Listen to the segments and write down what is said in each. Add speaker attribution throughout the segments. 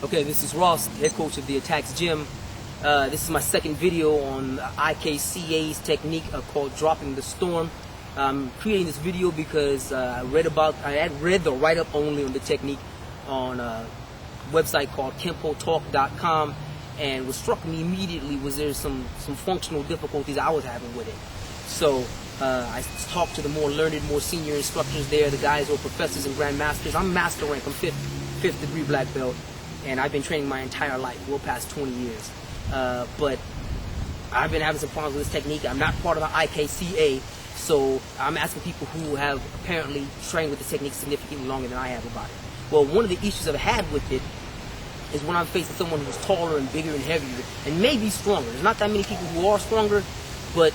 Speaker 1: Okay, this is Ross, head coach of the Atacx gym. This is my second video on IKCA's technique called dropping the storm. I'm creating this video because I had read the write-up only on the technique on a website called Kenpo.com, and what struck me immediately was there's some functional difficulties I was having with it. So I talked to the more learned, more senior instructors there, the guys who are professors and grandmasters. I'm master rank, I'm fifth degree black belt, and I've been training my entire life, well past 20 years. But I've been having some problems with this technique. I'm not part of the IKCA, so I'm asking people who have apparently trained with the technique significantly longer than I have about it. Well, one of the issues I've had with it is when I'm facing someone who's taller and bigger and heavier and maybe stronger. There's not that many people who are stronger, but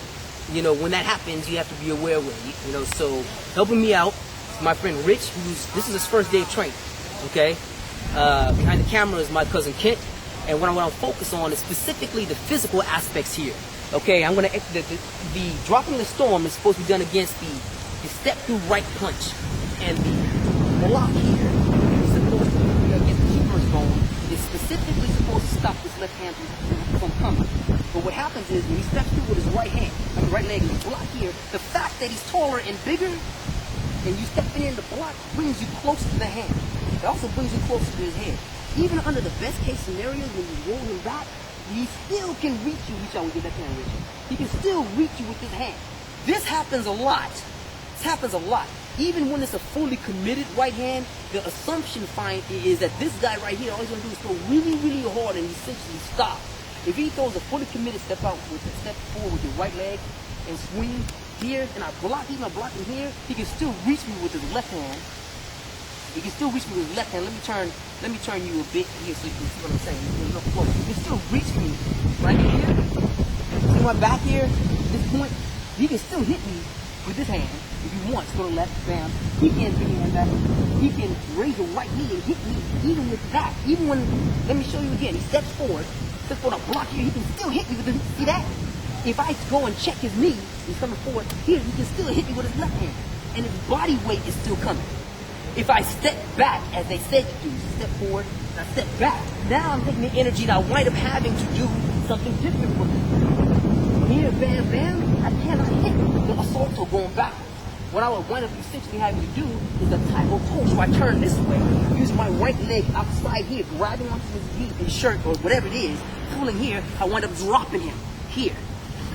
Speaker 1: you know, when that happens, you have to be aware of it. You know, so helping me out is my friend Rich, this is his first day of training. Okay, behind the camera is my cousin Kent, and what I'm going to focus on is specifically the physical aspects here. Okay, I'm going to the dropping the storm is supposed to be done against the step through right punch, and the block here is supposed to be against the humerus bone. Is specifically supposed to stop this left hand from coming. But what happens is when he steps through with his right hand, right leg, and the block here, the fact that he's taller and bigger, and you stepping in the block brings you closer to the hand. It also brings you closer to his head. Even under the best case scenarios, when you roll him back, he still can reach you. Reach out and get that hand, Richard. He can still reach you with his hand. This happens a lot. This happens a lot. Even when it's a fully committed right hand, the assumption is that this guy right here, all he's going to do is throw really, really hard and essentially stop. If he throws a fully committed step out with a step forward with your right leg and swing here, and I block him here, he can still reach me with his left hand. He can still reach me with his left hand. Let me turn you a bit here so you can see what I'm saying. He can still reach me right here. See my back here? At this point, he can still hit me with this hand. If he wants, go to left, bam. He can bring hand back. He can raise your right knee and hit me even with that. Even when, let me show you again. He steps forward, I block here. He can still hit me with this. See that? If I go and check his knee, he's coming forward here. He can still hit me with his left hand, and his body weight is still coming. If I step back, as they said to do, step forward, and I step back. Now I'm taking the energy that I wind up having to do something different with it. Here, bam, bam. I cannot hit the assault or going backwards. What I would wind up essentially having to do is a type of toe. So I turn this way, use my right leg outside here, grabbing onto his shirt or whatever it is, pulling here. I wind up dropping him here.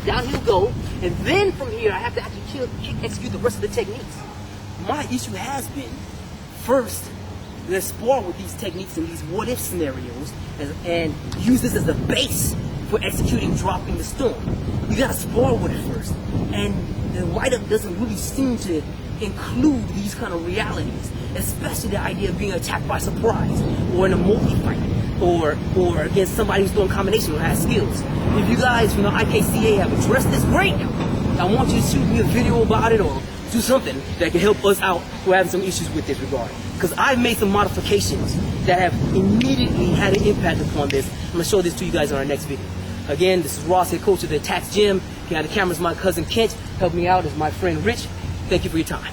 Speaker 1: Down he'll go, and then from here I have to actually execute the rest of the techniques. My issue has been, first, let's spar with these techniques and these what-if scenarios and use this as the base for executing dropping the storm. You gotta spar with it first. And the write-up doesn't really seem to include these kind of realities, especially the idea of being attacked by surprise, or in a multi-fight, or against somebody who's doing combination or has skills. If you guys from the IKCA have addressed this, great! I want you to shoot me a video about it or do something that can help us out who are having some issues with this regard. Because I've made some modifications that have immediately had an impact upon this. I'm going to show this to you guys in our next video. Again, this is Ross, head coach of the Atacx gym. Behind the camera is my cousin Kent. Help me out is my friend Rich. Thank you for your time.